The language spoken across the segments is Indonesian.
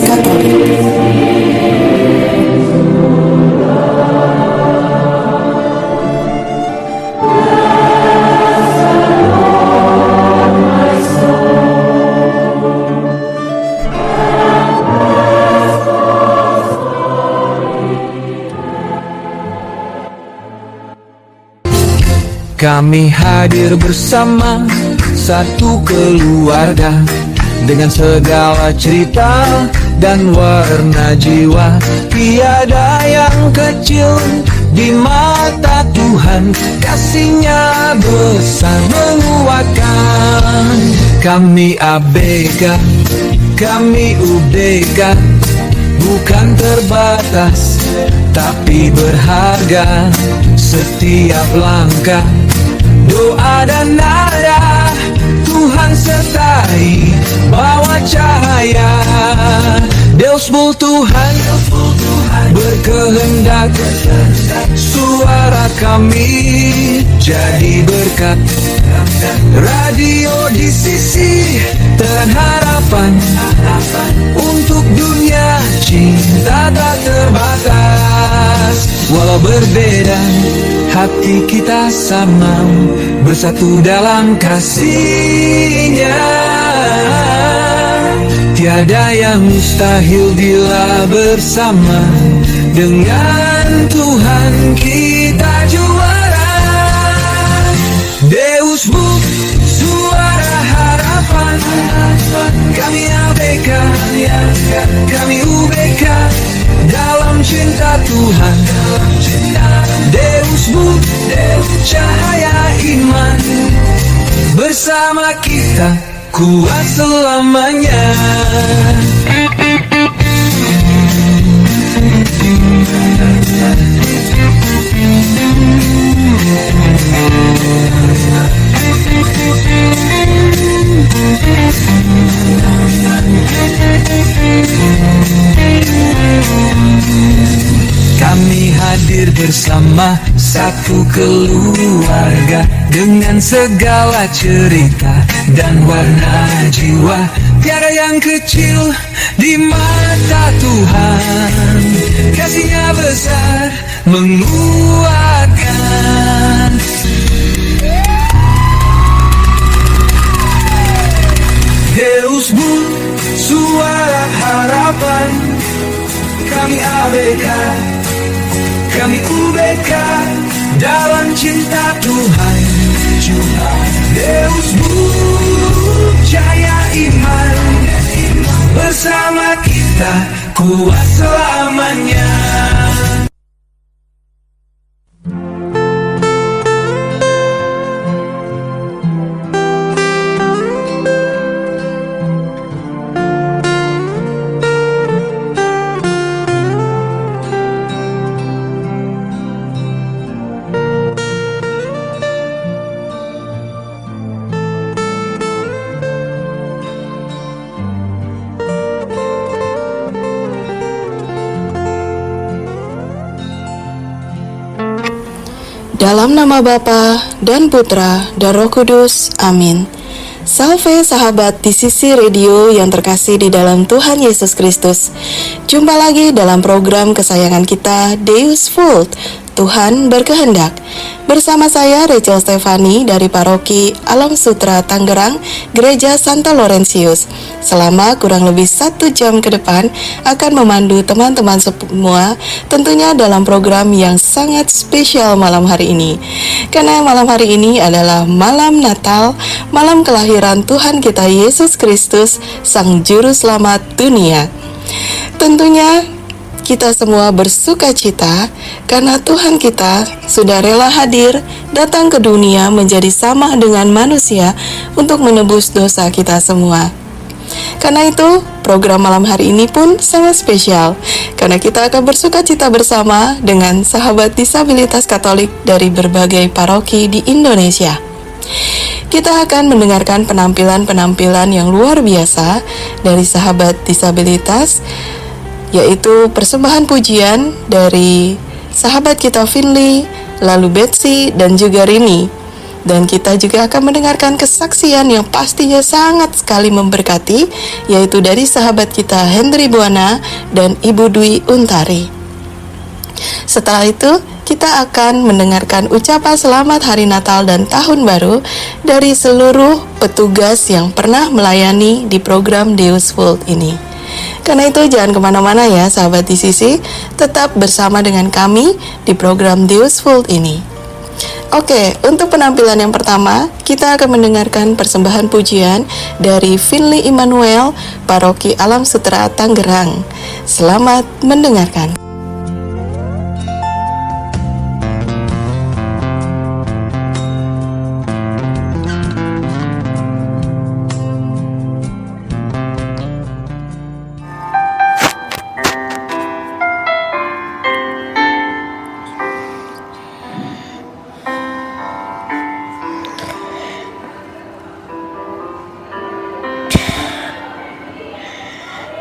Katolik. Kami hadir bersama satu keluarga dengan segala cerita dan warna jiwa. Tiada yang kecil di mata Tuhan, kasih-Nya besar menguatkan. Kami ABK, kami UBK, bukan terbatas tapi berharga. Setiap langkah, doa dan nada, Tuhan sertai, bawa cahaya. Deus Bull Tuhan berkehendak, suara kami jadi berkat. Radio di sisi terang harapan, untuk dunia cinta tak terbatas. Walau berbeda, hati kita sama, bersatu dalam kasih-Nya. Tiada yang mustahil bila bersama, dengan Tuhan kita juara. Deus Bull, suara harapan. Kami ABK, kami UBK, dalam cinta Tuhan. Deus Bull, cahaya iman, bersama kita kuat selamanya. Kami hadir bersama satu keluarga dengan segala cerita dan warna jiwa. Tiada yang kecil di mata Tuhan, kasih-Nya besar menguatkan. Deus Bull, suara harapan. Kami ABK, kami UBK, dalam cinta Tuhan. Deus Bull, cahaya iman, bersama kita kuat selamanya. Dalam nama Bapa dan Putra dan Roh Kudus, amin. Salve sahabat di sisi radio yang terkasih di dalam Tuhan Yesus Kristus. Jumpa lagi dalam program kesayangan kita, Deus Vult, Tuhan berkehendak. Bersama saya Rachel Stefani dari Paroki Alam Sutra Tangerang, Gereja Santo Laurentius. Selama kurang lebih 1 jam ke depan akan memandu teman-teman semua, tentunya dalam program yang sangat spesial malam hari ini. Karena malam hari ini adalah malam Natal, malam kelahiran Tuhan kita Yesus Kristus, Sang Juru Selamat dunia. Tentunya kita semua bersuka cita karena Tuhan kita sudah rela hadir datang ke dunia menjadi sama dengan manusia untuk menebus dosa kita semua. Karena itu, program malam hari ini pun sangat spesial karena kita akan bersuka cita bersama dengan sahabat disabilitas Katolik dari berbagai paroki di Indonesia. Kita akan mendengarkan penampilan-penampilan yang luar biasa dari sahabat disabilitas, yaitu persembahan pujian dari sahabat kita Finley, lalu Betsy, dan juga Rini. Dan kita juga akan mendengarkan kesaksian yang pastinya sangat sekali memberkati, yaitu dari sahabat kita Henry Buana dan Ibu Dwi Untari. Setelah itu, kita akan mendengarkan ucapan selamat Hari Natal dan Tahun Baru dari seluruh petugas yang pernah melayani di program Deus Vult ini. Karena itu jangan kemana-mana ya sahabat DCC, tetap bersama dengan kami di program Deus Vult ini. Oke, untuk penampilan yang pertama, kita akan mendengarkan persembahan pujian dari Finley Immanuel, Paroki Alam Sutera Tangerang. Selamat mendengarkan.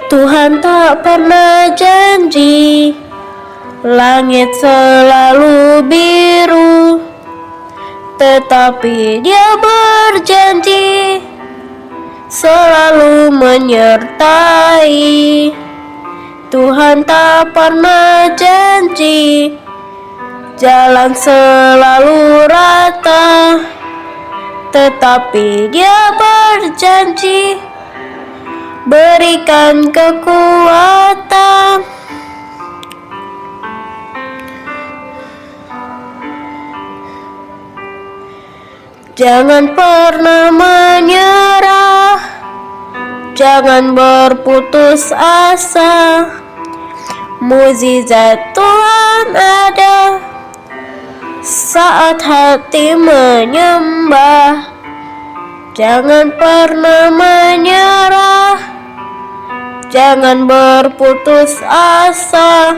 Tuhan tak pernah janji, langit selalu biru, tetapi Dia berjanji selalu menyertai. Tuhan tak pernah janji, jalan selalu rata, tetapi Dia berjanji berikan kekuatan. Jangan pernah menyerah, jangan berputus asa. Mukjizat Tuhan ada saat hati menyembah. Jangan pernah menyerah, jangan berputus asa.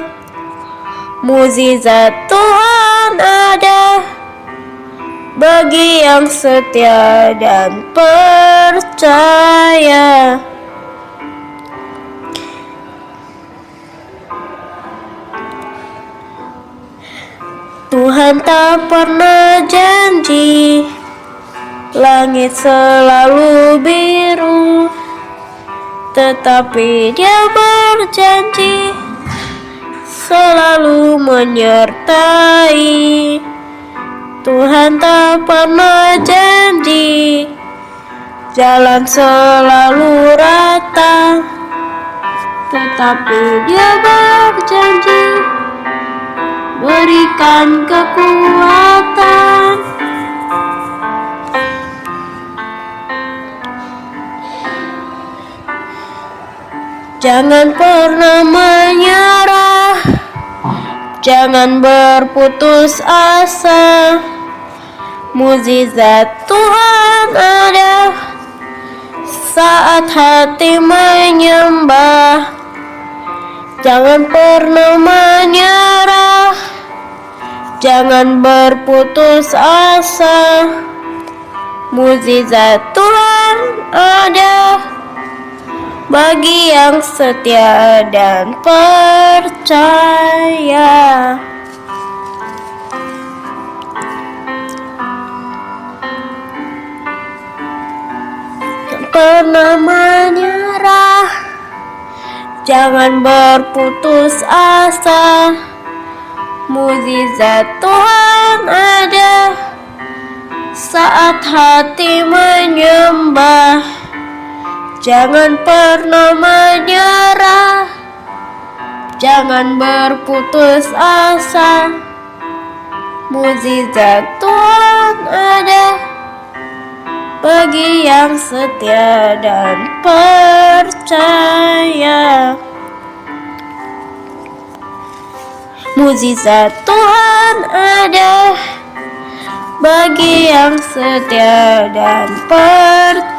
Mukjizat Tuhan ada bagi yang setia dan percaya. Tuhan tak pernah janji, langit selalu biru, tetapi Dia berjanji selalu menyertai. Tuhan tak pernah janji, jalan selalu rata, tetapi Dia berjanji berikan kekuatan. Jangan pernah menyerah, jangan berputus asa. Mukjizat Tuhan ada saat hati menyembah. Jangan pernah menyerah, jangan berputus asa. Mukjizat Tuhan ada bagi yang setia dan percaya. Jangan pernah menyerah, jangan berputus asa. Mukjizat Tuhan ada saat hati menyembah. Jangan pernah menyerah, jangan berputus asa. Mukjizat Tuhan ada bagi yang setia dan percaya. Mukjizat Tuhan ada bagi yang setia dan percaya.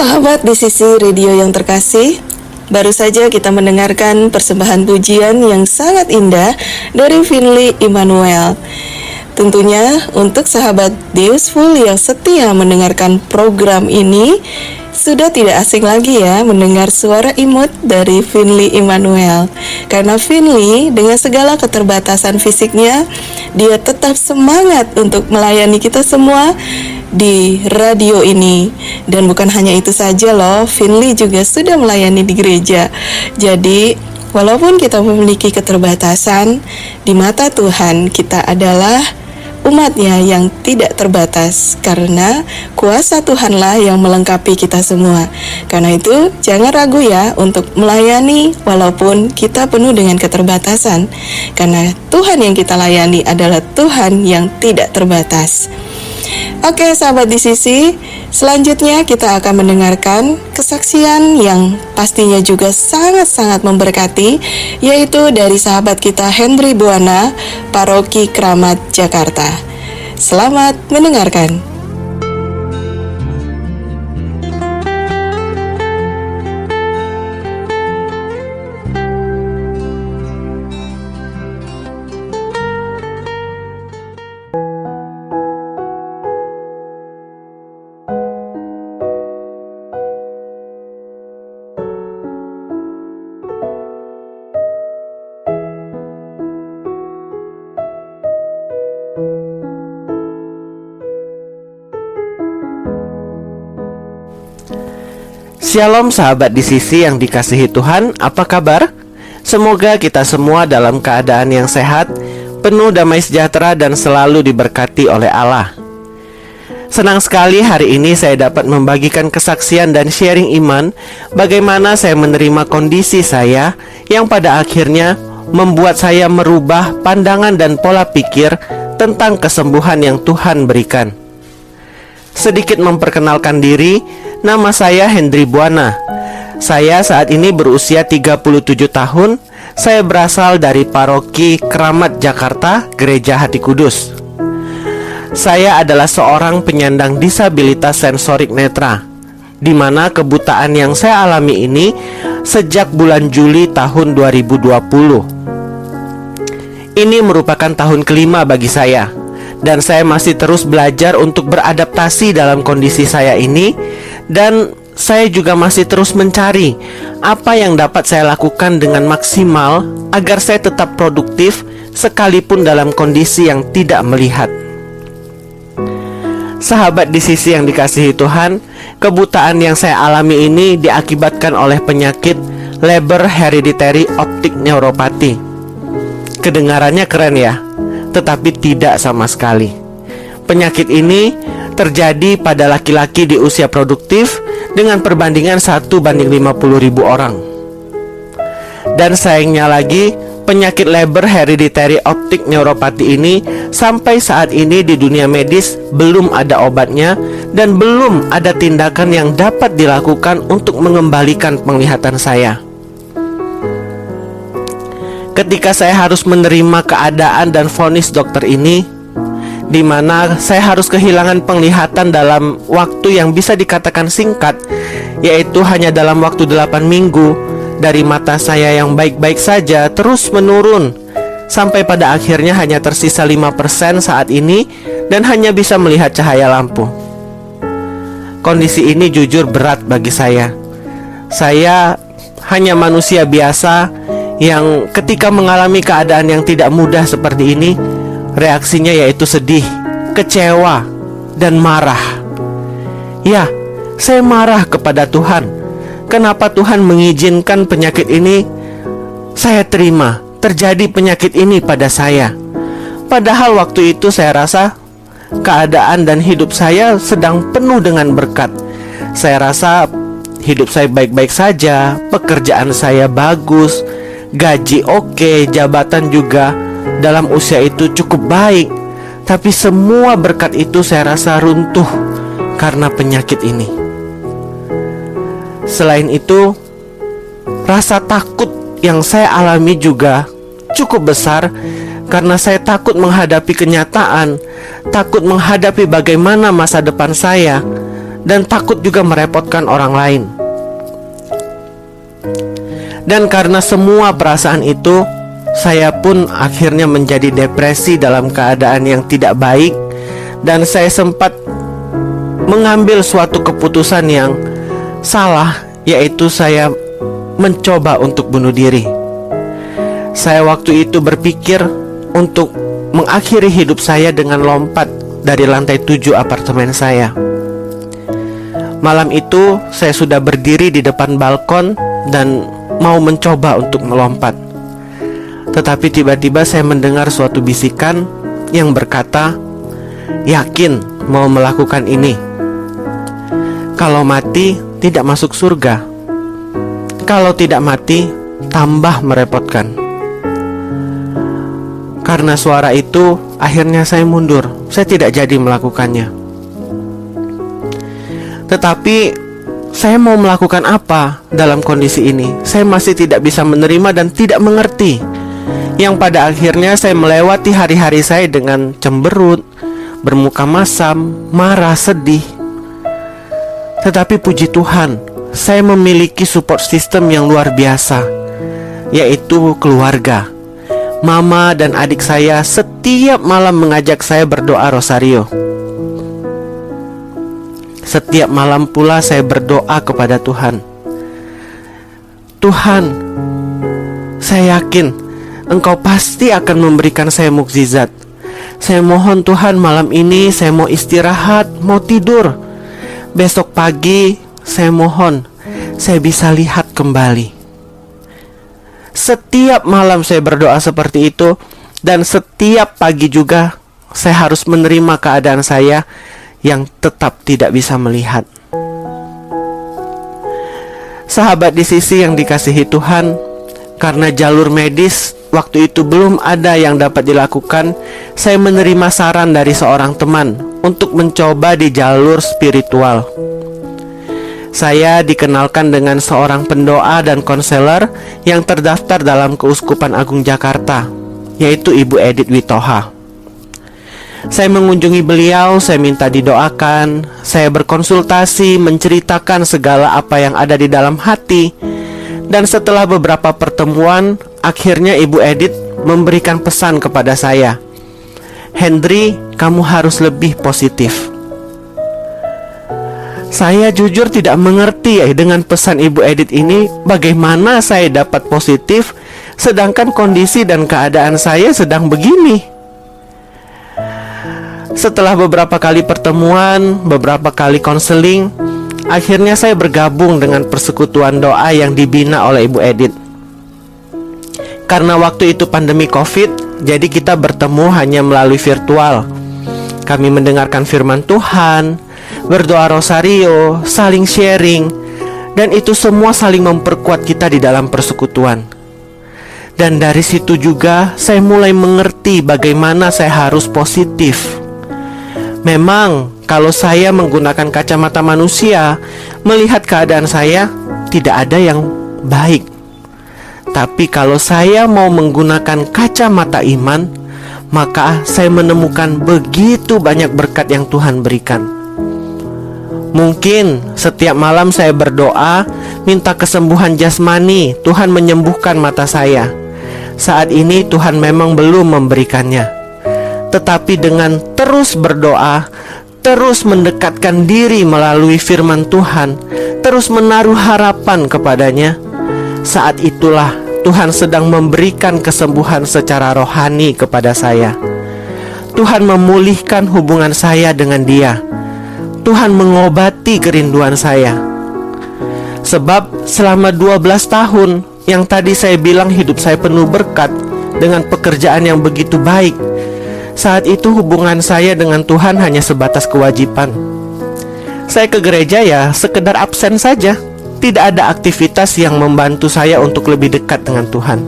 Sahabat di sisi radio yang terkasih, baru saja kita mendengarkan persembahan pujian yang sangat indah dari Finley Immanuel. Tentunya untuk sahabat Deusful yang setia mendengarkan program ini, sudah tidak asing lagi ya mendengar suara imut dari Finley Immanuel. Karena Finley dengan segala keterbatasan fisiknya, dia tetap semangat untuk melayani kita semua di radio ini. Dan bukan hanya itu saja loh, Finley juga sudah melayani di gereja. Jadi walaupun kita memiliki keterbatasan, di mata Tuhan kita adalah umatnya yang tidak terbatas, karena kuasa Tuhanlah yang melengkapi kita semua. Karena itu jangan ragu ya untuk melayani walaupun kita penuh dengan keterbatasan, karena Tuhan yang kita layani adalah Tuhan yang tidak terbatas. Oke sahabat di sisi, selanjutnya kita akan mendengarkan kesaksian yang pastinya juga sangat-sangat memberkati, yaitu dari sahabat kita Hendry Buana, Paroki Kramat, Jakarta. Selamat mendengarkan. Shalom sahabat di sisi yang dikasihi Tuhan, apa kabar? Semoga kita semua dalam keadaan yang sehat, penuh damai sejahtera dan selalu diberkati oleh Allah. Senang sekali hari ini saya dapat membagikan kesaksian dan sharing iman bagaimana saya menerima kondisi saya yang pada akhirnya membuat saya merubah pandangan dan pola pikir tentang kesembuhan yang Tuhan berikan. Sedikit memperkenalkan diri, nama saya Hendry Buana. Saya saat ini berusia 37 tahun. Saya berasal dari Paroki Kramat Jakarta, Gereja Hati Kudus. Saya adalah seorang penyandang disabilitas sensorik netra, di mana kebutaan yang saya alami ini sejak bulan Juli tahun 2020. Ini merupakan tahun kelima bagi saya, dan saya masih terus belajar untuk beradaptasi dalam kondisi saya ini. Dan saya juga masih terus mencari apa yang dapat saya lakukan dengan maksimal agar saya tetap produktif sekalipun dalam kondisi yang tidak melihat. Sahabat di sisi yang dikasihi Tuhan, kebutaan yang saya alami ini diakibatkan oleh penyakit Leber Hereditary Optic Neuropathy. Kedengarannya keren ya, tetapi tidak sama sekali. Penyakit ini terjadi pada laki-laki di usia produktif dengan perbandingan 1:50.000 orang. Dan sayangnya lagi, penyakit Leber Hereditary Optic Neuropathy ini sampai saat ini di dunia medis belum ada obatnya dan belum ada tindakan yang dapat dilakukan untuk mengembalikan penglihatan saya. Ketika saya harus menerima keadaan dan vonis dokter ini, di mana saya harus kehilangan penglihatan dalam waktu yang bisa dikatakan singkat, yaitu hanya dalam waktu 8 minggu, dari mata saya yang baik-baik saja terus menurun, sampai pada akhirnya hanya tersisa 5% saat ini dan hanya bisa melihat cahaya lampu. Kondisi ini jujur berat bagi saya. Saya hanya manusia biasa yang ketika mengalami keadaan yang tidak mudah seperti ini, reaksinya yaitu sedih, kecewa, dan marah. Ya, saya marah kepada Tuhan. Kenapa Tuhan mengizinkan penyakit ini saya terima, terjadi penyakit ini pada saya? Padahal waktu itu saya rasa keadaan dan hidup saya sedang penuh dengan berkat. Saya rasa hidup saya baik-baik saja, pekerjaan saya bagus, gaji oke, jabatan juga dalam usia itu cukup baik. Tapi semua berkat itu saya rasa runtuh karena penyakit ini. Selain itu, rasa takut yang saya alami juga cukup besar, karena saya takut menghadapi kenyataan, takut menghadapi bagaimana masa depan saya, dan takut juga merepotkan orang lain. Dan karena semua perasaan itu, saya pun akhirnya menjadi depresi dalam keadaan yang tidak baik, dan saya sempat mengambil suatu keputusan yang salah, yaitu saya mencoba untuk bunuh diri. Saya waktu itu berpikir untuk mengakhiri hidup saya dengan lompat dari lantai 7 apartemen saya. Malam itu saya sudah berdiri di depan balkon dan mau mencoba untuk melompat. Tetapi tiba-tiba saya mendengar suatu bisikan yang berkata, "Yakin mau melakukan ini? Kalau mati tidak masuk surga. Kalau tidak mati tambah merepotkan." Karena suara itu, akhirnya saya mundur. Saya tidak jadi melakukannya. Tetapi saya mau melakukan apa dalam kondisi ini? Saya masih tidak bisa menerima dan tidak mengerti. Yang pada akhirnya saya melewati hari-hari saya dengan cemberut, bermuka masam, marah, sedih. Tetapi puji Tuhan, saya memiliki support system yang luar biasa, yaitu keluarga. Mama dan adik saya setiap malam mengajak saya berdoa rosario. Setiap malam pula saya berdoa kepada Tuhan. Tuhan, saya yakin Engkau pasti akan memberikan saya mukjizat. Saya mohon Tuhan, malam ini saya mau istirahat, mau tidur. Besok pagi saya mohon saya bisa lihat kembali. Setiap malam saya berdoa seperti itu, dan setiap pagi juga saya harus menerima keadaan saya yang tetap tidak bisa melihat. Sahabat di sisi yang dikasihi Tuhan, karena jalur medis waktu itu belum ada yang dapat dilakukan, saya menerima saran dari seorang teman untuk mencoba di jalur spiritual. Saya dikenalkan dengan seorang pendoa dan konselor yang terdaftar dalam Keuskupan Agung Jakarta, yaitu Ibu Edith Witoha. Saya mengunjungi beliau, saya minta didoakan, saya berkonsultasi, menceritakan segala apa yang ada di dalam hati. Dan setelah beberapa pertemuan, akhirnya Ibu Edith memberikan pesan kepada saya, "Hendri, kamu harus lebih positif." Saya jujur tidak mengerti dengan pesan Ibu Edith ini, bagaimana saya dapat positif sedangkan kondisi dan keadaan saya sedang begini. Setelah beberapa kali pertemuan, beberapa kali konseling, akhirnya saya bergabung dengan persekutuan doa yang dibina oleh Ibu Edith. Karena waktu itu pandemi COVID, jadi kita bertemu hanya melalui virtual. Kami mendengarkan firman Tuhan, berdoa rosario, saling sharing, dan itu semua saling memperkuat kita di dalam persekutuan. Dan dari situ juga saya mulai mengerti bagaimana saya harus positif. Memang kalau saya menggunakan kacamata manusia, melihat keadaan saya tidak ada yang baik. Tapi kalau saya mau menggunakan kacamata iman, maka saya menemukan begitu banyak berkat yang Tuhan berikan. Mungkin setiap malam saya berdoa, minta kesembuhan jasmani, Tuhan menyembuhkan mata saya. Saat ini Tuhan memang belum memberikannya. Tetapi dengan terus berdoa, terus mendekatkan diri melalui firman Tuhan, terus menaruh harapan kepadanya, saat itulah Tuhan sedang memberikan kesembuhan secara rohani kepada saya. Tuhan memulihkan hubungan saya dengan Dia. Tuhan mengobati kerinduan saya. Sebab selama 12 tahun yang tadi saya bilang hidup saya penuh berkat dengan pekerjaan yang begitu baik, saat itu hubungan saya dengan Tuhan hanya sebatas kewajiban. Saya ke gereja ya sekedar absen saja. Tidak ada aktivitas yang membantu saya untuk lebih dekat dengan Tuhan.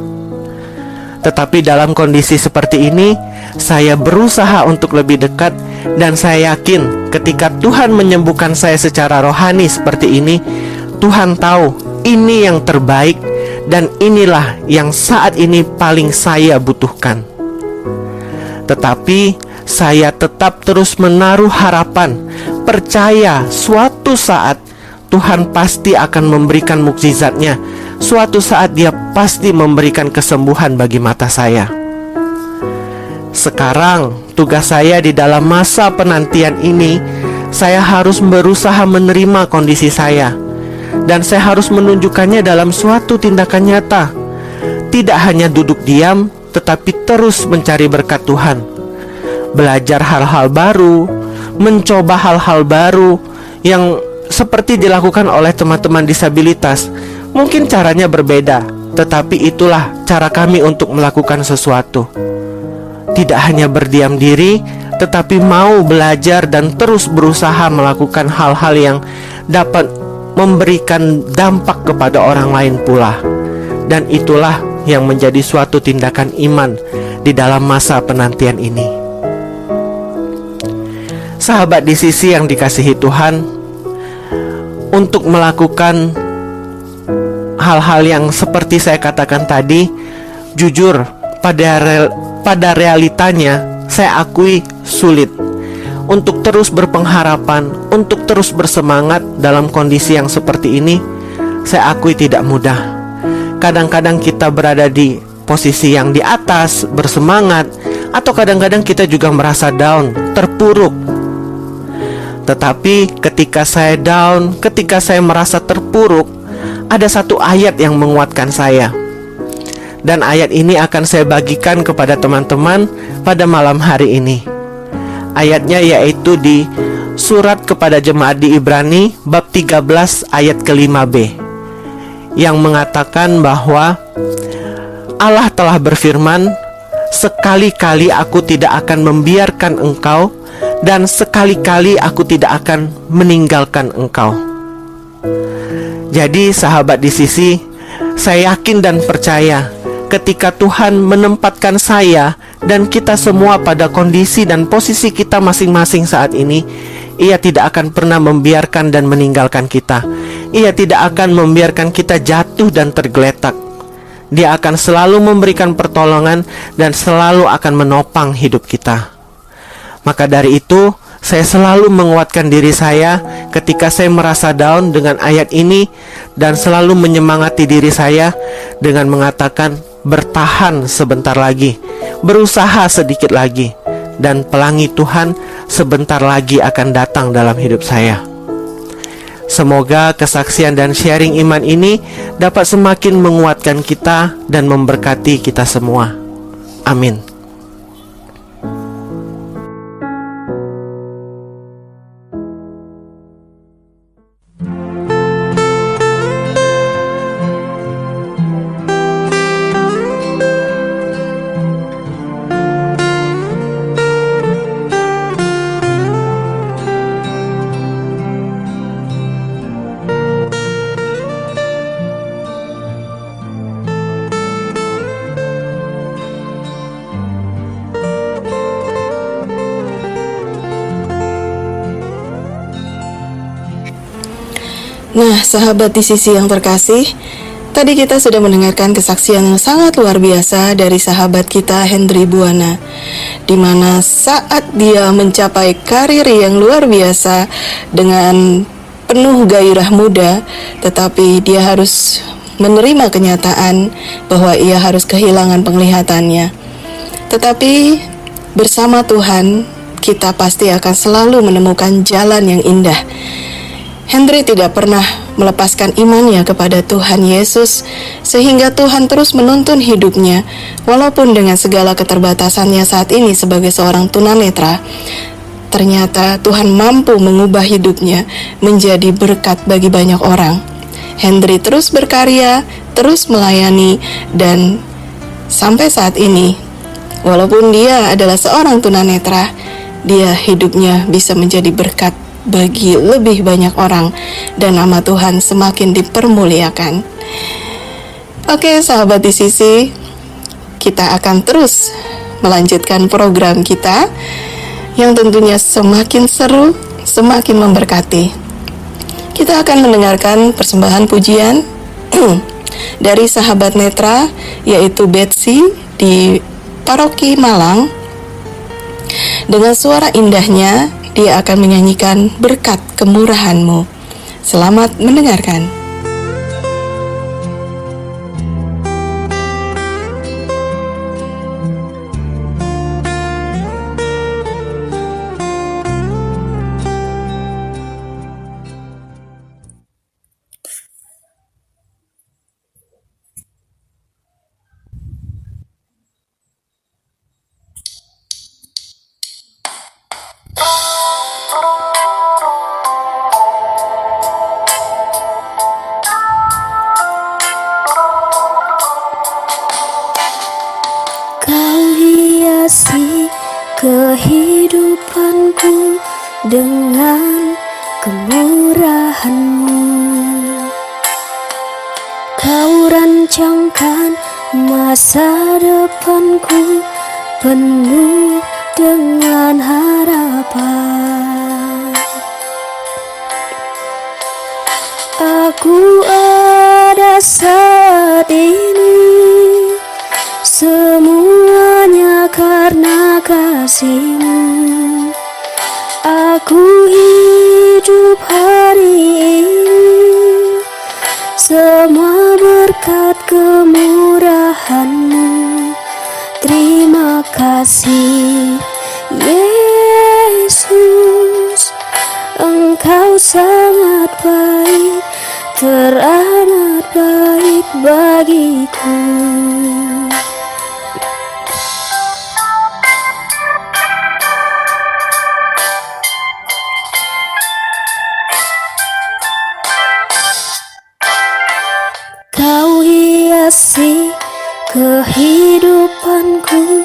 Tetapi dalam kondisi seperti ini, saya berusaha untuk lebih dekat. Dan saya yakin ketika Tuhan menyembuhkan saya secara rohani seperti ini, Tuhan tahu ini yang terbaik dan inilah yang saat ini paling saya butuhkan. Tetapi saya tetap terus menaruh harapan percaya suatu saat Tuhan pasti akan memberikan mukjizatnya. Suatu saat Dia pasti memberikan kesembuhan bagi mata saya. Sekarang tugas saya di dalam masa penantian ini, saya harus berusaha menerima kondisi saya, dan saya harus menunjukkannya dalam suatu tindakan nyata. Tidak hanya duduk diam, tetapi terus mencari berkat Tuhan. Belajar hal-hal baru, mencoba hal-hal baru yang seperti dilakukan oleh teman-teman disabilitas. Mungkin caranya berbeda, tetapi itulah cara kami untuk melakukan sesuatu. Tidak hanya berdiam diri, tetapi mau belajar dan terus berusaha melakukan hal-hal yang dapat memberikan dampak kepada orang lain pula. Dan itulah yang menjadi suatu tindakan iman di dalam masa penantian ini. Sahabat di sisi yang dikasihi Tuhan, untuk melakukan hal-hal yang seperti saya katakan tadi, jujur pada realitanya saya akui sulit. Untuk terus berpengharapan, untuk terus bersemangat dalam kondisi yang seperti ini, saya akui tidak mudah. Kadang-kadang kita berada di posisi yang di atas, bersemangat, atau kadang-kadang kita juga merasa down, terpuruk. Tetapi ketika saya down, ketika saya merasa terpuruk, ada satu ayat yang menguatkan saya. Dan ayat ini akan saya bagikan kepada teman-teman pada malam hari ini. Ayatnya yaitu di surat kepada jemaat di Ibrani bab 13 ayat ke-5b, yang mengatakan bahwa Allah telah berfirman, "Sekali-kali aku tidak akan membiarkan engkau, dan sekali-kali aku tidak akan meninggalkan engkau." Jadi sahabat di sisi, saya yakin dan percaya ketika Tuhan menempatkan saya dan kita semua pada kondisi dan posisi kita masing-masing saat ini, Ia tidak akan pernah membiarkan dan meninggalkan kita. Ia tidak akan membiarkan kita jatuh dan tergeletak. Dia akan selalu memberikan pertolongan dan selalu akan menopang hidup kita. Maka dari itu, saya selalu menguatkan diri saya ketika saya merasa down dengan ayat ini, dan selalu menyemangati diri saya dengan mengatakan, bertahan sebentar lagi, berusaha sedikit lagi, dan pelangi Tuhan sebentar lagi akan datang dalam hidup saya. Semoga kesaksian dan sharing iman ini dapat semakin menguatkan kita dan memberkati kita semua. Amin. Nah, sahabat di sisi yang terkasih, tadi kita sudah mendengarkan kesaksian yang sangat luar biasa dari sahabat kita Hendry Buwana, di mana saat dia mencapai karir yang luar biasa dengan penuh gairah muda, tetapi dia harus menerima kenyataan bahwa ia harus kehilangan penglihatannya. Tetapi bersama Tuhan, kita pasti akan selalu menemukan jalan yang indah. Hendry tidak pernah melepaskan imannya kepada Tuhan Yesus, sehingga Tuhan terus menuntun hidupnya, walaupun dengan segala keterbatasannya saat ini sebagai seorang tunanetra. Ternyata Tuhan mampu mengubah hidupnya menjadi berkat bagi banyak orang. Hendry terus berkarya, terus melayani, dan sampai saat ini, walaupun dia adalah seorang tunanetra, dia hidupnya bisa menjadi berkat bagi lebih banyak orang, dan nama Tuhan semakin dipermuliakan. Oke, sahabat di sisi, kita akan terus melanjutkan program kita yang tentunya semakin seru, semakin memberkati. Kita akan mendengarkan persembahan pujian dari sahabat netra, yaitu Betsy di Paroki Malang. Dengan suara indahnya dia akan menyanyikan berkat kemurahan-Mu. Selamat mendengarkan. Kau hiasi kehidupanku dengan kemurahan-Mu. Kau rancangkan masa depanku penuh dengan harapan. Aku ada saat ini, semuanya karena kasih-Mu. Aku hidup hari ini, semua berkat kemurahan-Mu. Terima kasih Yesus, Engkau sangat baik, teramat baik bagiku. Kau hiasi kehidupanku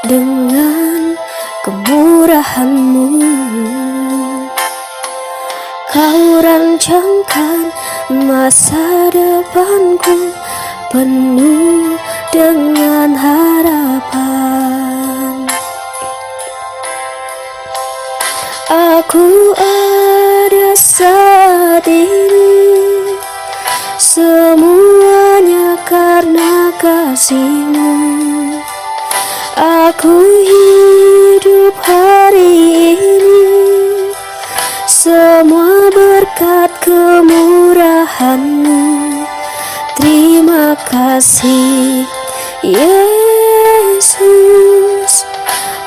dengan kemurahan-Mu. Kau rancangkan masa depanku penuh dengan harapan. Aku ada saat ini, semuanya karena kasih-Mu. Aku hidup hari ini, semua berkat kemurahan-Mu. Terima kasih Yesus,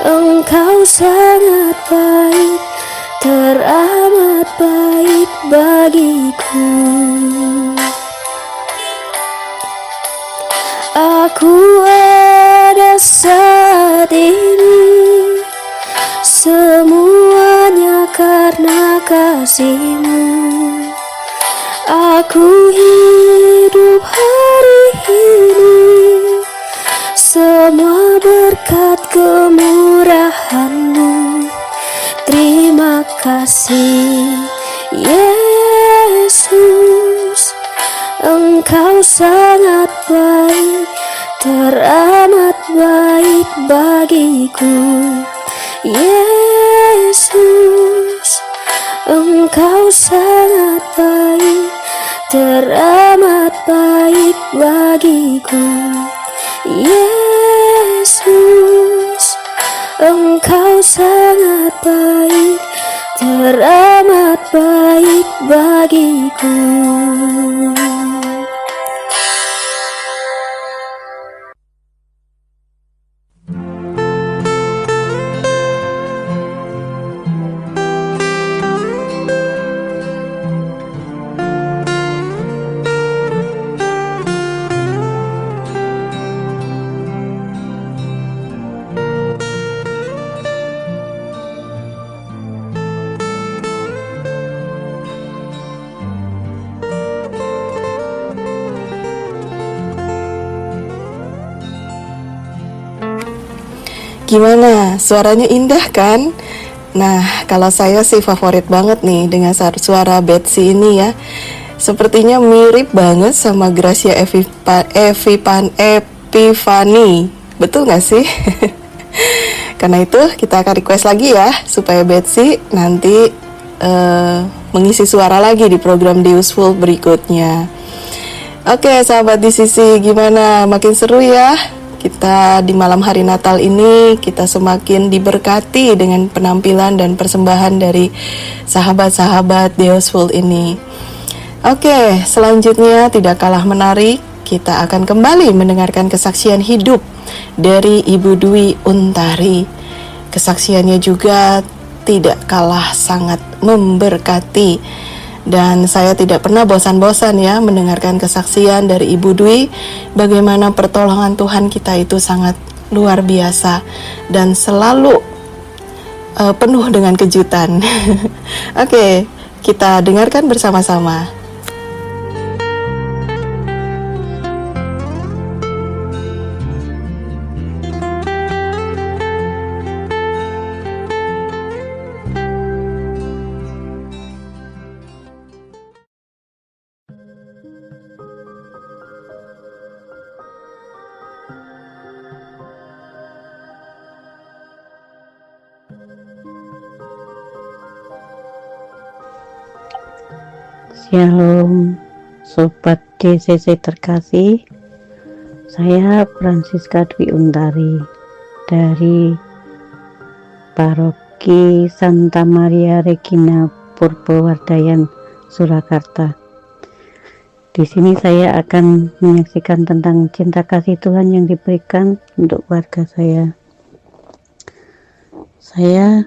Engkau sangat baik, teramat baik bagiku. Aku ada saat ini, semuanya karena kasih-Mu. Aku hidup hari ini, semua berkat kemurahan-Mu. Terima kasih Yesus, Engkau sangat baik, teramat baik bagiku. Yesus, Engkau sangat baik, teramat baik bagiku. Yesus, Engkau sangat baik, teramat baik bagiku. Gimana? Suaranya indah kan? Nah, kalau saya sih favorit banget nih dengan suara Betsy ini ya. Sepertinya mirip banget sama Gracia Epifani. Betul gak sih? Karena itu kita akan request lagi ya, supaya Betsy nanti mengisi suara lagi di program The Useful berikutnya. Oke, sahabat di sisi, gimana? Makin seru ya Kita di malam hari Natal ini kita semakin diberkati dengan penampilan dan persembahan dari sahabat-sahabat Deusful ini. Oke, selanjutnya tidak kalah menarik, kita akan kembali mendengarkan kesaksian hidup dari Ibu Dwi Untari. Kesaksiannya juga tidak kalah sangat memberkati. Dan saya tidak pernah bosan-bosan ya mendengarkan kesaksian dari Ibu Dwi, bagaimana pertolongan Tuhan kita itu sangat luar biasa dan selalu penuh dengan kejutan. Oke, kita dengarkan bersama-sama. Shalom Sobat DCC terkasih, saya Francisca Dwi Untari dari Paroki Santa Maria Regina Purbowardayan, Surakarta. Di sini saya akan menyaksikan tentang cinta kasih Tuhan yang diberikan untuk keluarga saya. Saya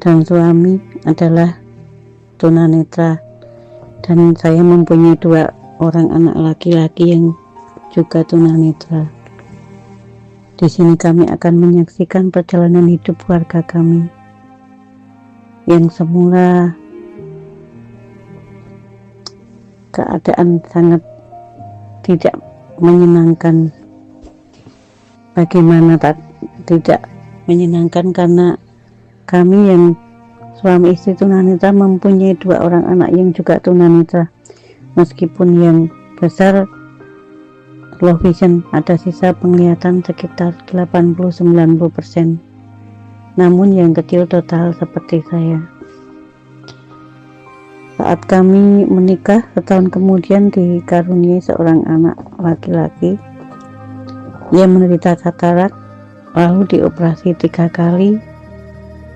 dan suami adalah tunanetra, dan saya mempunyai 2 orang anak laki-laki yang juga tunanetra. Di sini kami akan menyaksikan perjalanan hidup keluarga kami yang semula keadaan sangat tidak menyenangkan. Bagaimana tidak menyenangkan, karena kami yang suami istri tunanetra mempunyai 2 orang anak yang juga tunanetra. Meskipun yang besar low vision, ada sisa penglihatan sekitar 80-90%. Namun yang kecil total seperti saya. Saat kami menikah, setahun kemudian dikaruniai seorang anak laki-laki. Ia menderita katarak, lalu dioperasi 3 kali.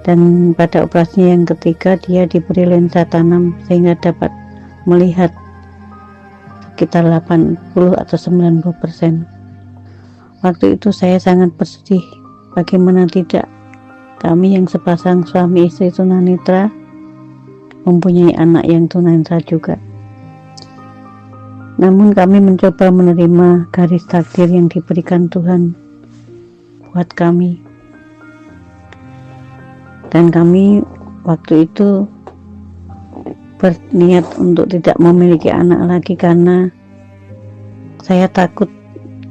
Dan pada operasi yang ketiga dia diberi lensa tanam sehingga dapat melihat sekitar 80 atau 90%. Waktu itu saya sangat bersedih. Bagaimana tidak, kami yang sepasang suami istri tunanetra mempunyai anak yang tunanetra juga. Namun kami mencoba menerima garis takdir yang diberikan Tuhan buat kami. Dan kami waktu itu berniat untuk tidak memiliki anak lagi karena saya takut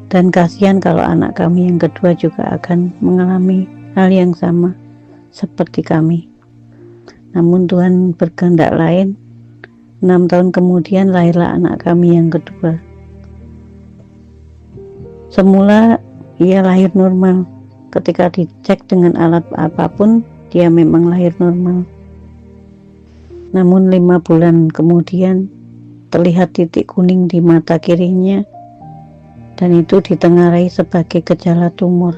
dan kasihan kalau anak kami yang kedua juga akan mengalami hal yang sama seperti kami. Namun Tuhan berkehendak lain. 6 tahun kemudian lahirlah anak kami yang kedua. Semula ia lahir normal. Ketika dicek dengan alat apapun, dia memang lahir normal. Namun 5 bulan kemudian terlihat titik kuning di mata kirinya, dan itu ditengarai sebagai gejala tumor.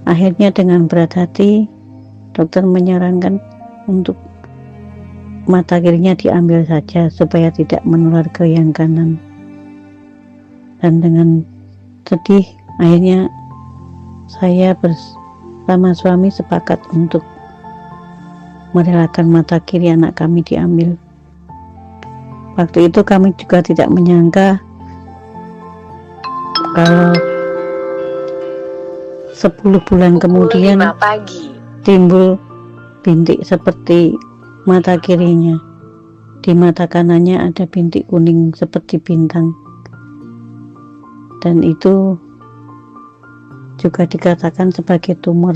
Akhirnya dengan berat hati, dokter menyarankan untuk mata kirinya diambil saja supaya tidak menular ke yang kanan. Dan dengan sedih, akhirnya saya sama suami sepakat untuk merelakan mata kiri anak kami diambil. Waktu itu kami juga tidak menyangka kalau 10 bulan kemudian timbul bintik seperti mata kirinya. Di mata kanannya ada bintik kuning seperti bintang. Dan itu juga dikatakan sebagai tumor.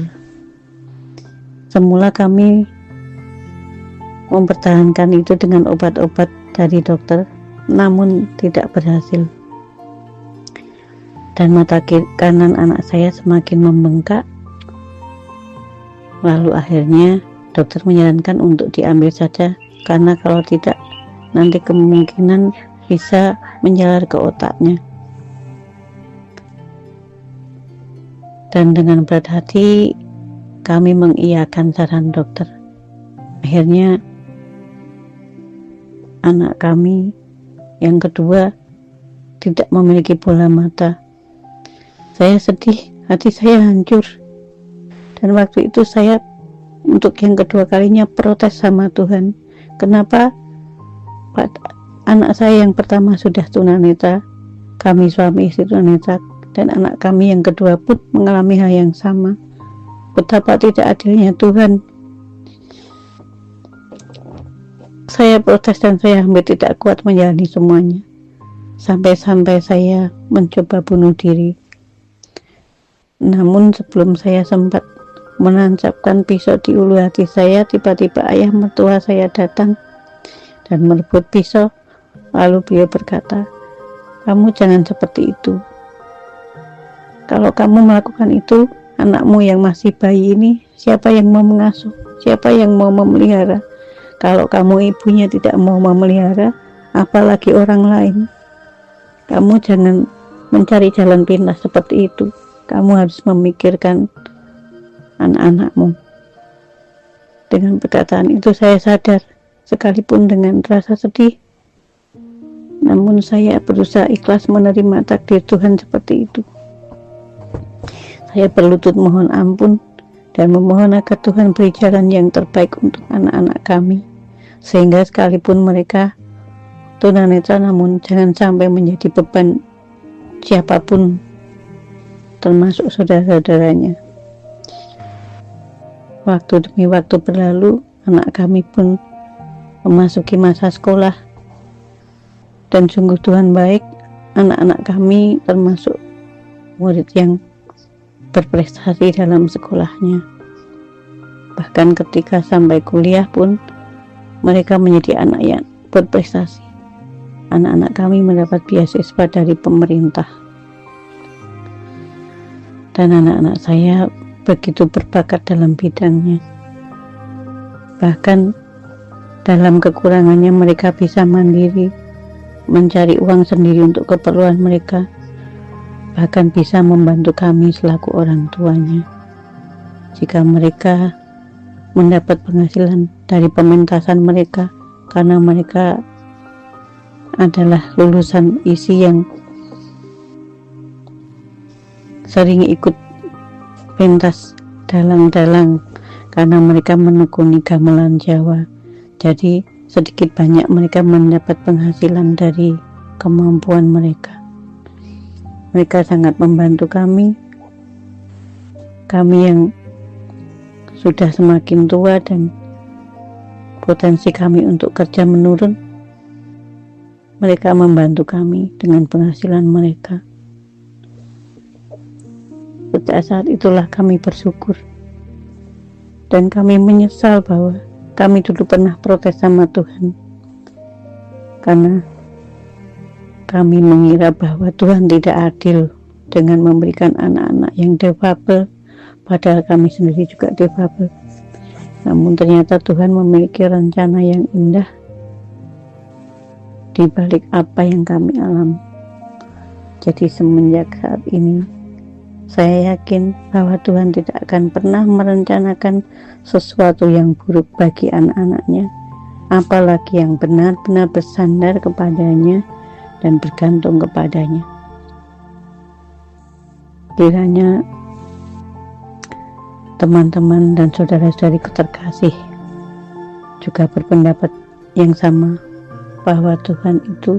Semula kami mempertahankan itu dengan obat-obat dari dokter, namun tidak berhasil. Dan mata kanan anak saya semakin membengkak. Lalu akhirnya dokter menyarankan untuk diambil saja, karena kalau tidak nanti kemungkinan bisa menjalar ke otaknya. Dan dengan berat hati kami mengiyakan saran dokter. Akhirnya anak kami yang kedua tidak memiliki bola mata. Saya sedih, hati saya hancur. Dan waktu itu saya untuk yang kedua kalinya protes sama Tuhan. Kenapa anak saya yang pertama sudah tunanetra, kami suami istri tunanetra, dan anak kami yang kedua pun mengalami hal yang sama. Betapa tidak adilnya Tuhan. Saya protes dan saya hampir tidak kuat menjalani semuanya. Sampai-sampai saya mencoba bunuh diri. Namun sebelum saya sempat menancapkan pisau di ulu hati saya, tiba-tiba ayah mertua saya datang dan merebut pisau. Lalu beliau berkata, "Kamu jangan seperti itu. Kalau kamu melakukan itu, anakmu yang masih bayi ini, siapa yang mau mengasuh? Siapa yang mau memelihara? Kalau kamu ibunya tidak mau memelihara, apalagi orang lain. Kamu jangan mencari jalan pintas seperti itu. Kamu harus memikirkan anak-anakmu." Dengan perkataan itu saya sadar, sekalipun dengan rasa sedih, namun saya berusaha ikhlas menerima takdir Tuhan seperti itu. Saya berlutut mohon ampun dan memohon agar Tuhan beri jalan yang terbaik untuk anak-anak kami, sehingga sekalipun mereka tunanetra namun jangan sampai menjadi beban siapapun, termasuk saudara-saudaranya. Waktu demi waktu berlalu, anak kami pun memasuki masa sekolah, dan sungguh Tuhan baik, anak-anak kami termasuk murid yang berprestasi dalam sekolahnya. Bahkan ketika sampai kuliah pun mereka menjadi anak yang berprestasi. Anak-anak kami mendapat beasiswa dari pemerintah. Dan anak-anak saya begitu berbakat dalam bidangnya. Bahkan dalam kekurangannya mereka bisa mandiri, mencari uang sendiri untuk keperluan mereka, bahkan bisa membantu kami selaku orang tuanya. Jika mereka mendapat penghasilan dari pementasan mereka, karena mereka adalah lulusan isi yang sering ikut pentas dalang-dalang, karena mereka menekuni gamelan Jawa. Jadi sedikit banyak mereka mendapat penghasilan dari kemampuan mereka. Mereka sangat membantu kami yang sudah semakin tua dan potensi kami untuk kerja menurun. Mereka membantu kami dengan penghasilan mereka. Pada saat itulah kami bersyukur, dan kami menyesal bahwa kami dulu pernah protes sama Tuhan, karena kami mengira bahwa Tuhan tidak adil dengan memberikan anak-anak yang difabel, padahal kami sendiri juga difabel. Namun ternyata Tuhan memiliki rencana yang indah di balik apa yang kami alami. Jadi semenjak saat ini, saya yakin bahwa Tuhan tidak akan pernah merencanakan sesuatu yang buruk bagi anak-anaknya, apalagi yang benar-benar bersandar kepadanya dan bergantung kepadanya. Kiranya teman-teman dan saudara-saudariku terkasih juga berpendapat yang sama, bahwa Tuhan itu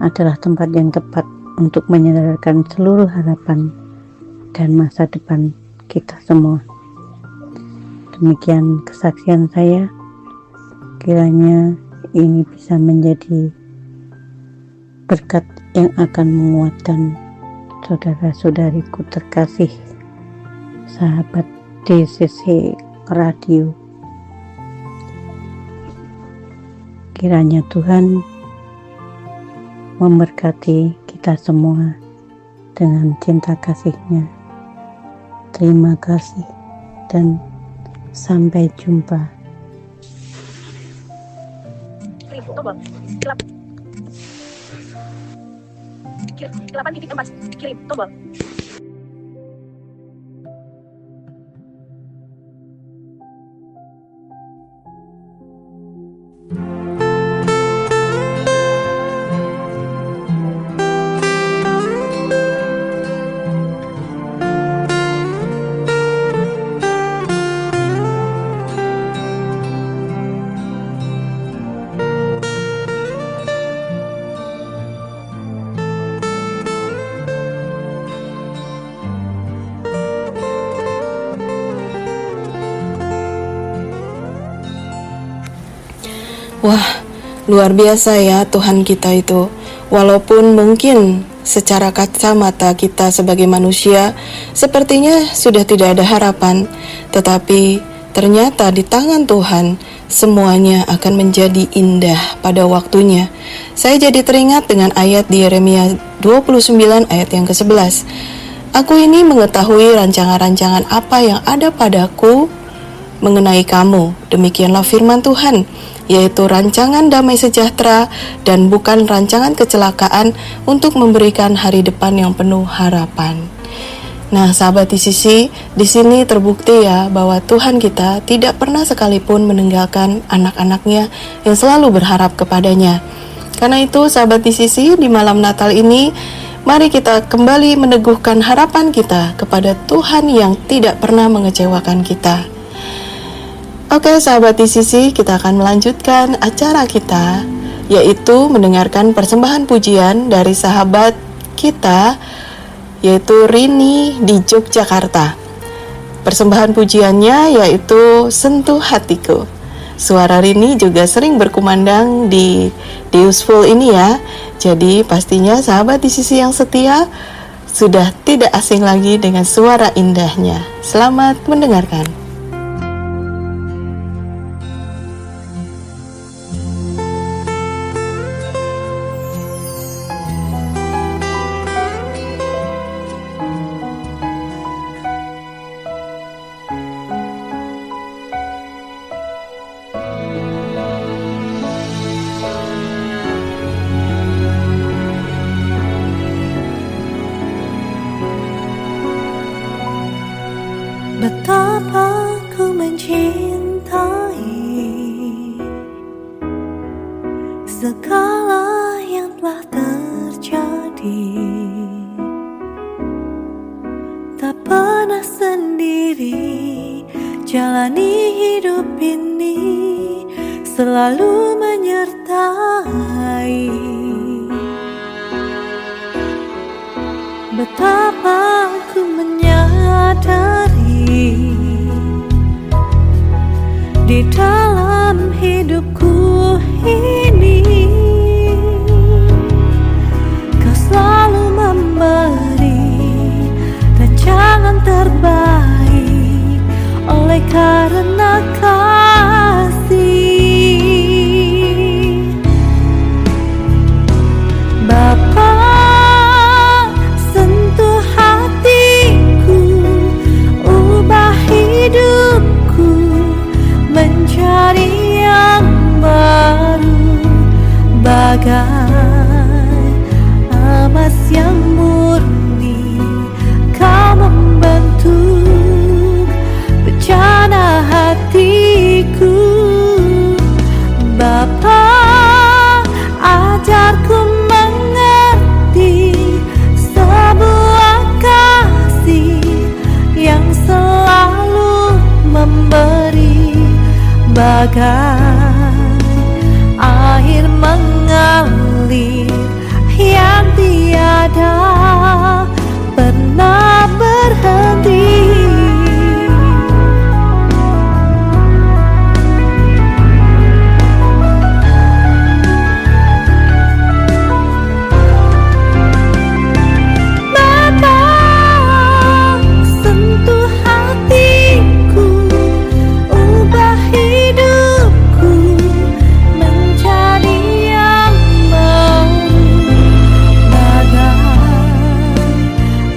adalah tempat yang tepat untuk menyadarkan seluruh harapan dan masa depan kita semua. Demikian kesaksian saya, kiranya ini bisa menjadi berkat yang akan menguatkan saudara-saudariku terkasih, sahabat DCC Radio. Kiranya Tuhan memberkati kita semua dengan cinta kasih-Nya. Terima kasih dan sampai jumpa. Kirim 8 titik 4 kirim tombol. Wah, luar biasa ya Tuhan kita itu. Walaupun mungkin secara kacamata kita sebagai manusia sepertinya sudah tidak ada harapan, tetapi ternyata di tangan Tuhan semuanya akan menjadi indah pada waktunya. Saya jadi teringat dengan ayat di Yeremia 29 ayat yang ke-11. Aku ini mengetahui rancangan-rancangan apa yang ada padaku mengenai kamu, demikianlah firman Tuhan, yaitu rancangan damai sejahtera dan bukan rancangan kecelakaan, untuk memberikan hari depan yang penuh harapan. Nah, sahabat TCC, di sini terbukti ya bahwa Tuhan kita tidak pernah sekalipun meninggalkan anak-anaknya yang selalu berharap kepadanya. Karena itu, sahabat TCC, di malam Natal ini, mari kita kembali meneguhkan harapan kita kepada Tuhan yang tidak pernah mengecewakan kita. Oke, sahabat TCC, kita akan melanjutkan acara kita, yaitu mendengarkan persembahan pujian dari sahabat kita, yaitu Rini di Yogyakarta. Persembahan pujiannya yaitu Sentuh Hatiku. Suara Rini juga sering berkumandang di Deusful ini ya. Jadi pastinya sahabat TCC yang setia sudah tidak asing lagi dengan suara indahnya. Selamat mendengarkan. Betapa ku mencintai segala yang telah terjadi. Tak pernah sendiri jalani hidup ini, selalu menyertai. Betapa ku menyadari di dalam hidupku ini, Kau selalu memberi rancangan terbaik oleh karena kasih. Bapa, sentuh hatiku, ubah hidupku menjadi yang baru, bagai emas yang murni. Kau membentuk bejana hatiku. Bapa, ajarku mengerti sebuah kasih yang selalu memberi, bagai air mengalir yang tiada pernah berhenti. Bapa, sentuh hatiku, ubah hidupku menjadi yang baru, bagai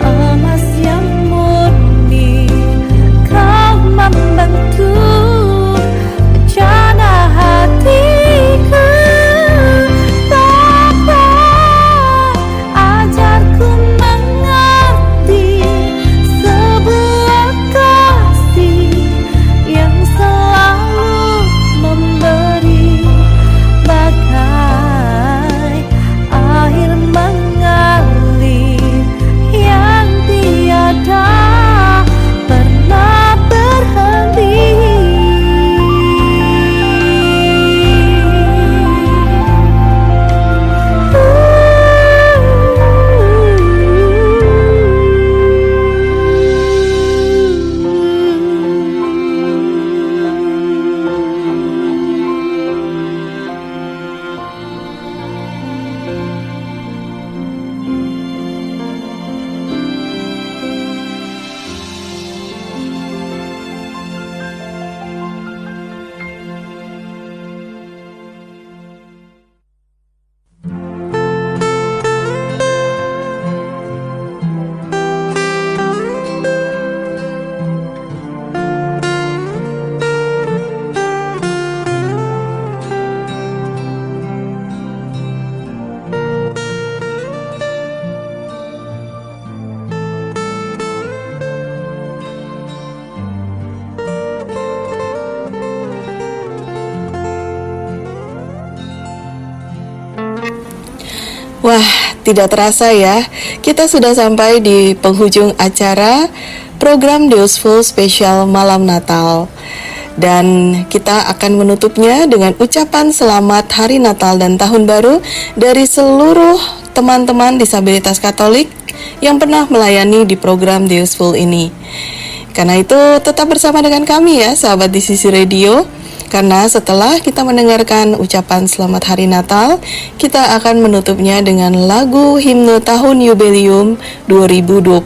emas yang murni. Wah, tidak terasa ya, kita sudah sampai di penghujung acara program Deusful spesial Malam Natal. Dan kita akan menutupnya dengan ucapan selamat Hari Natal dan Tahun Baru dari seluruh teman-teman disabilitas Katolik yang pernah melayani di program Deusful ini. Karena itu tetap bersama dengan kami ya sahabat di Sisi Radio. Karena setelah kita mendengarkan ucapan selamat Hari Natal, kita akan menutupnya dengan lagu himne tahun Yubelium 2025.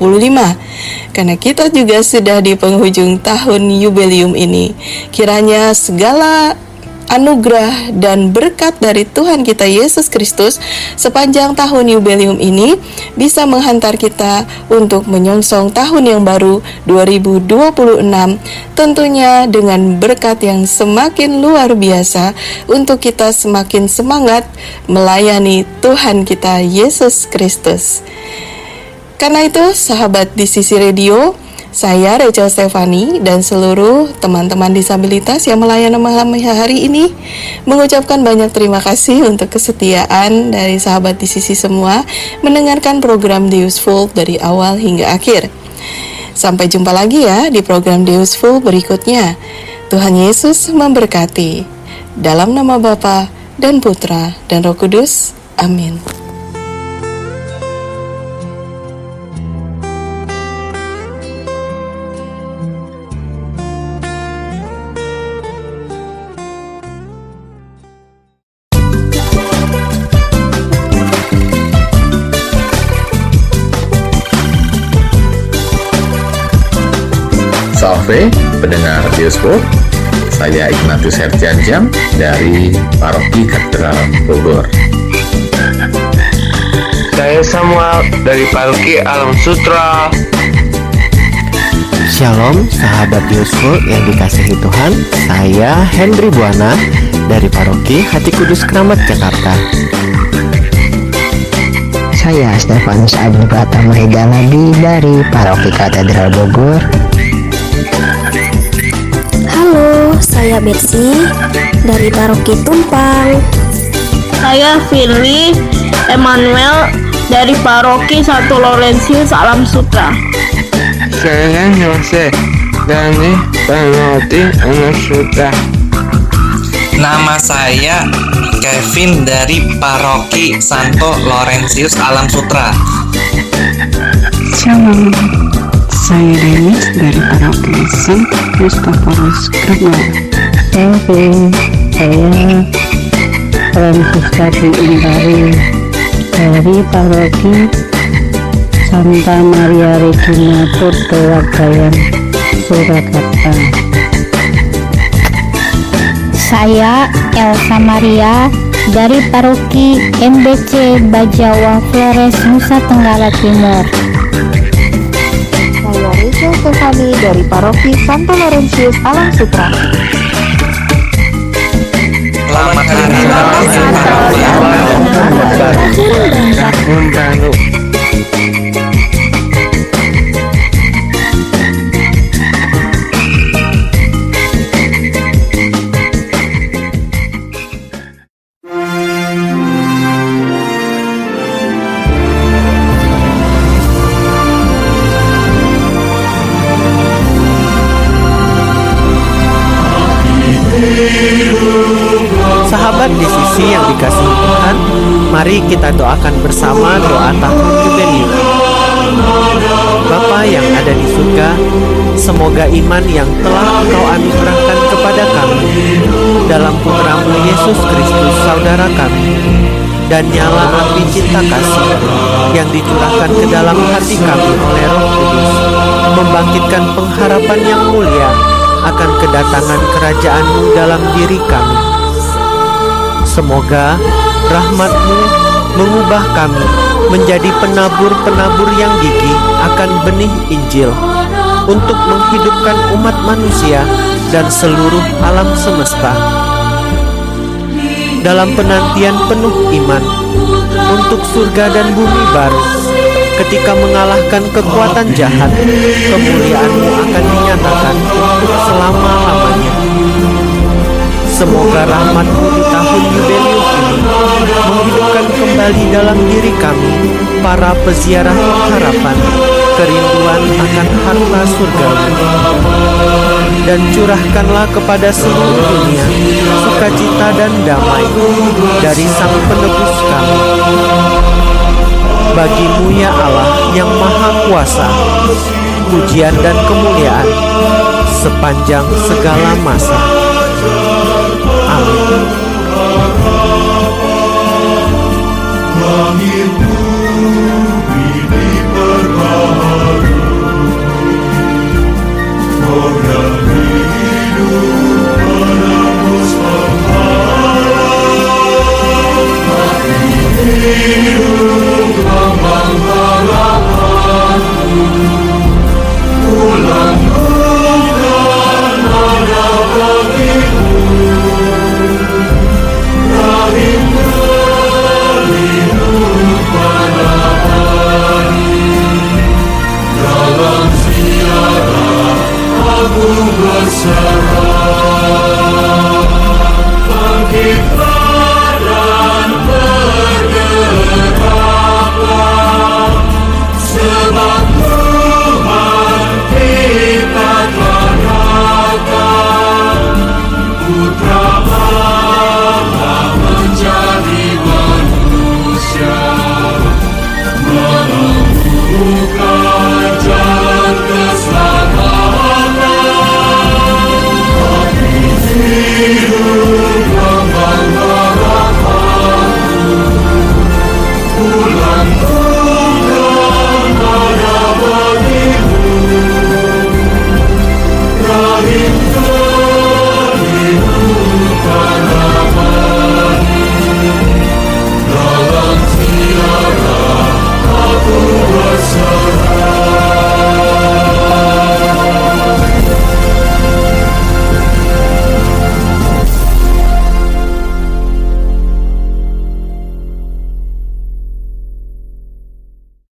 Karena kita juga sudah di penghujung tahun Yubelium ini. Kiranya segala anugerah dan berkat dari Tuhan kita Yesus Kristus sepanjang tahun Yubelium ini bisa menghantar kita untuk menyongsong tahun yang baru 2026, tentunya dengan berkat yang semakin luar biasa untuk kita semakin semangat melayani Tuhan kita Yesus Kristus. Karena itu sahabat di Sisi Radio, saya Rachel Stefani dan seluruh teman-teman disabilitas yang melayani malam hari ini mengucapkan banyak terima kasih untuk kesetiaan dari sahabat di Sisi semua mendengarkan program Deusful dari awal hingga akhir. Sampai jumpa lagi ya di program Deusful berikutnya. Tuhan Yesus memberkati. Dalam nama Bapa dan Putra dan Roh Kudus. Amin. Salve, pendengar Deusful. Saya Ignatius Herjanjam dari Paroki Katedral Bogor. Saya Samuel dari Paroki Alam Sutra. Shalom sahabat Deusful yang dikasihi Tuhan. Saya Henry Buana dari Paroki Hati Kudus Keramat Jakarta. Saya Stefanus Agung Pratama Hegaladi dari Paroki Katedral Bogor. Halo, saya Betsy dari Paroki Tumpang. Saya Firly Emmanuel dari Paroki Santo Laurentius Alam Sutra. Saya Yose dari Paroki Alam Sutra. Nama saya Kevin dari Paroki Santo Laurentius Alam Sutra. Shalom, saya Denis dari Paroki Santo Kristoforus Grenoble. Saya Francisca Indari dari Paroki Santa Maria Regina Purtowadayan, Surakarta. Saya Elsa Maria dari Paroki MBC Bajawa Flores, Nusa Tenggara Timur. Saya Rachel Stefani dari Paroki Santo Laurentius Alam Sutra. Selamat Hari Natal. Sahabat di Sisi yang dikasihi Tuhan, mari kita doakan bersama doa tahun Yubelium. Bapa yang ada di surga, semoga iman yang telah Engkau anugerahkan kepada kami dalam Putra-Mu Yesus Kristus, Saudara kami, dan nyala api cinta kasih yang dicurahkan ke dalam hati kami oleh Roh Kudus, membangkitkan pengharapan yang mulia akan kedatangan kerajaan-Mu dalam diri kami. Semoga rahmat-Mu mengubah kami menjadi penabur-penabur yang gigih akan benih Injil untuk menghidupkan umat manusia dan seluruh alam semesta. Dalam penantian penuh iman untuk surga dan bumi baru, ketika mengalahkan kekuatan jahat, kemuliaan-Mu akan dinyatakan untuk selama-lamanya. Semoga rahmat-Mu di tahun Yubelium ini menghidupkan kembali kembali dalam diri kami, para peziarah pengharapan, kerinduan akan harta surgawi. Dan curahkanlah kepada seluruh dunia sukacita dan damai dari Sang Penebus kami. Bagimu ya Allah yang Maha Kuasa, pujian dan kemuliaan sepanjang segala masa.